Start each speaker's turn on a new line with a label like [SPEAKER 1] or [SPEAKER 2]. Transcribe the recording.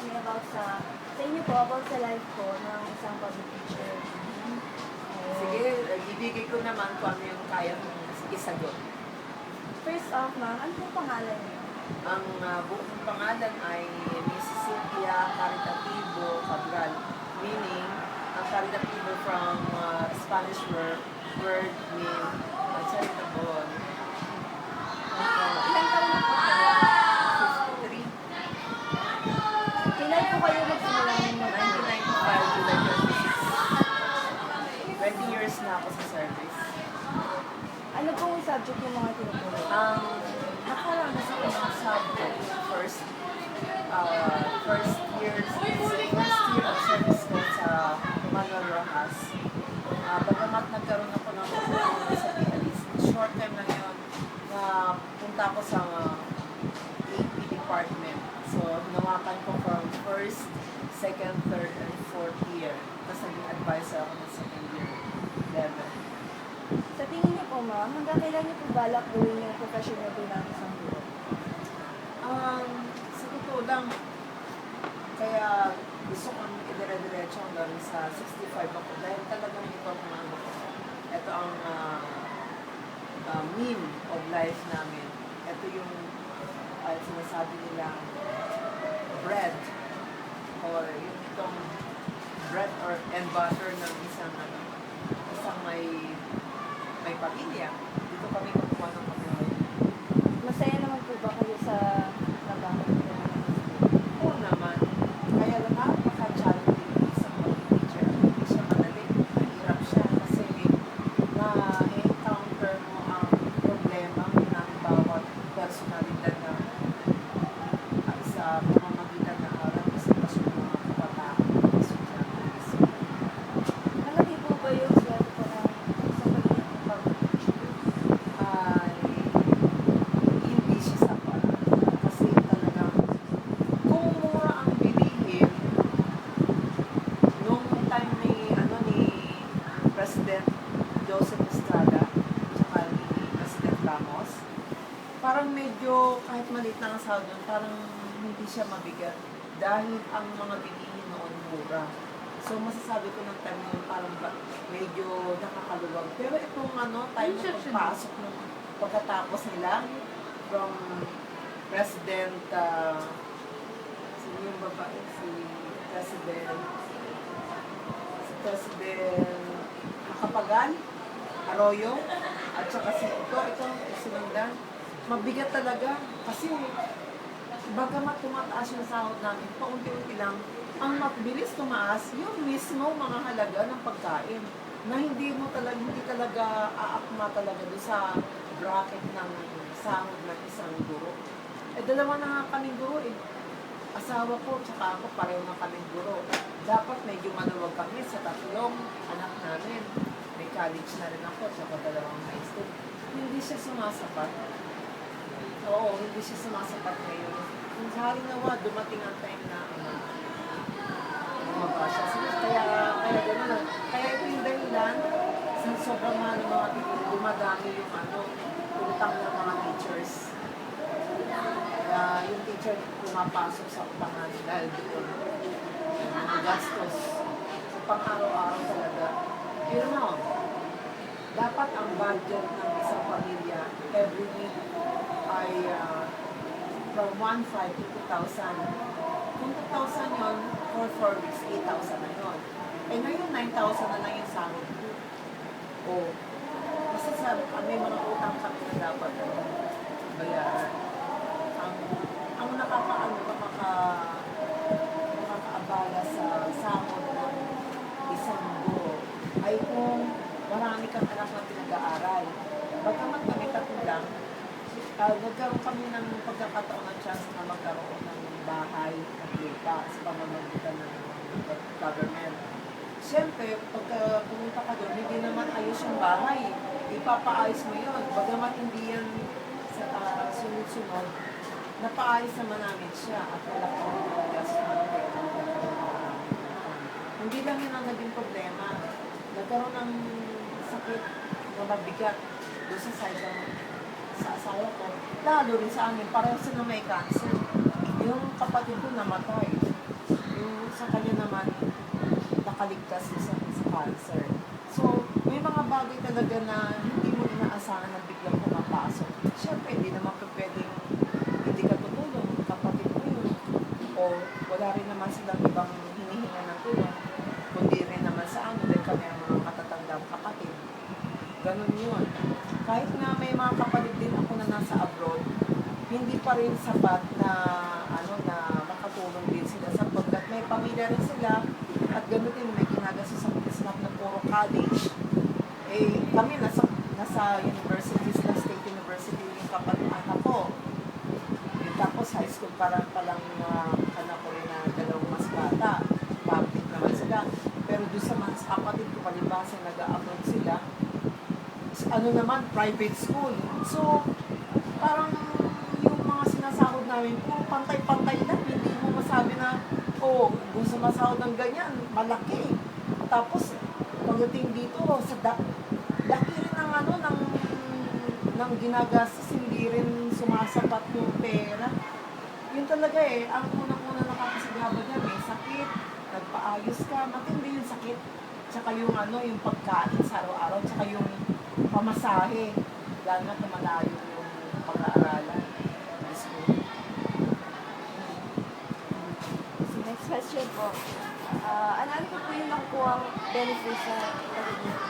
[SPEAKER 1] kami about sa inyo po, about sa life ko ng isang public teacher.
[SPEAKER 2] Sige, ibigay ko naman kung ano yung kaya kong isagot.
[SPEAKER 1] First off, ma'am, ano pong pangalan niyo?
[SPEAKER 2] Ang buong pangalan ay Miss Cynthia Caritativo Cabral, meaning ang caritativo from Spanish word mean charitable.
[SPEAKER 1] Ilang taon na po kayo?
[SPEAKER 2] 53,
[SPEAKER 1] Kailan po kayo nagsimula ng
[SPEAKER 2] 1995, July 26. 20 years na ako sa service.
[SPEAKER 1] Ano pong subject yung mga tinuturo?
[SPEAKER 2] Nakaranas ako ng subject first year of service ko sa Manuel Rojas. Bagamat nagkaroon ako ng pagkakulang sa PLS, short time lang yun na punta ako sa AP department. So, hinawakan ko from first, second, third, and fourth year. Tapos naging advisor ako ng second year level.
[SPEAKER 1] Sa tingin niyo po, ma'am, hanggang kailan niyo po balak gawin yung profession niyo bilang isang guro?
[SPEAKER 2] Sa totoo lang, kaya gusto kong idire-diretso hanggang sa 65 ako dahil talagang ito ang ano ko. Ito ang mean of life namin. Ito yung sinasabi nilang bread or yung itong bread or and butter ng isang may pamilya. Dito kami kukuha ng pamilya.
[SPEAKER 1] Masaya naman po ba kayo sa trabaho niyo?
[SPEAKER 2] Oo naman. Kaya lang napaka-challenging sa mga teacher. Hindi siya madali. Mahirap siya kasi na-encounter mo ang problema ng bawat personalidad na sa pamamagitan ng aral sa sitwasyon ng mga kabataan ng estudyante.
[SPEAKER 1] Malaki po ba yung sweldo po ng isang pagiging public teacher?
[SPEAKER 2] Ay hindi siya sapat. Kasi talagang kung mura ang bilihin, nung time ni President Joseph Estrada tsaka ni President Ramos, parang medyo kahit maliit lang ang sahod yun, parang hindi siya mabigat dahil ang mga bilihin noon mura. So masasabi ko ng time yun parang medyo nakakaluwag. Pero itong time na pagpasok ng pagkatapos nila from President sino yung babae? Si President Macapagal Arroyo at saka ito sinundan. Mabigat talaga kasi bagamat tumataas yung sahod namin, paunti-unti lang ang mabilis tumaas yung mismo mga halaga ng pagkain na hindi talaga aakma talaga doon sa bracket ng sahod ng isang guro. Dalawa na nga kaming guro eh. Asawa ko, tsaka ako, pareho na kaming guro. Dapat medyo maluwag kami sa tatlong anak namin. May college na rin ako, tsaka dalawang high school. Hindi siya sumasapat. Oo, hindi siya sumasapat ngayon. Kung hari nawa, dumating ang time na bumaba siya. Kaya gano'n. Kaya ito yung dahilan sa sobrang mga dumadami yung utang ng mga teachers. Yung teacher pumapasok sa utangan dahil doon mga gastos. So, pang-araw-araw talaga. Pero dapat ang budget ng isang pamilya every week ay from 1,500 to 2,000. Kung 2,000 yun, for 4 weeks, 8,000 na yun. Eh ngayon, 9,000 na lang yung sahod ko. Kasi may mga utang kami na dapat bayaran. Ang nakakaabala sa sahod ng isang guro ay kung marami kang anak na pinag-aaral. Bagamat kami tatlo lang, nagkaroon kami ng pagkakataon ng chance na magkaroon ng bahay at lupa sa pamamagitan ng government. Siyempre, pagka pumunta ka doon, hindi naman ayos yung bahay. Ipapaayos mo yun. Bagamat hindi yan sa sunod-sunod, napaayos naman namin siya at wala ko ng gas namin. Hindi lang yun ang naging problema. Nagkaroon ng sakit na mabigat doon sa side sa asawa ko. Lalo rin sa amin, pareho sila may cancer. Yung kapatid ko namatay. sa kanya naman, nakaligtas sa cancer. So, may mga bagay talaga na hindi mo inaasahan na biglang pumapasok. Siyempre, hindi naman pa pwedeng hindi ka tutulong, kapatid mo yun. O wala rin naman silang ibang hinihinga ng tulong. Kundi rin naman sa ano, dahil kami ang mga katatandang kapatid. Ganun yun. Kahit na may mga kapatid din ako na nasa abroad, hindi pa rin sapat na na makatulong din sila sapagkat may pamilya rin sila at gano'n din may ginagastusan sila na puro college. Eh kami nasa university, sa State University yung kapatid anak ko. Tapos high school pa lang na anak ko rin na dalawang mas bata. Public naman sila. Pero doon sa mga kapatid ko palibasa nag-a-abroad sila. Ano naman, private school. So, parang yung mga sinasahod namin, puro pantay-pantay lang. Hindi mo masabi na, kung sumasahod ng ganyan, malaki. Tapos, pagdating dito, laki rin ng ng ginagastos, hindi rin sumasapat yung pera. Yun talaga ang unang-una nakakasagabal niya, may sakit, nagpaayos ka, matindi yung sakit. Tsaka yung yung pagkain sa araw-araw, tsaka yung pamasahe, lalo na malayo yung pag-aaralan.
[SPEAKER 1] So, next question po. Ano po yung nakukuha ang benefits sa pagiging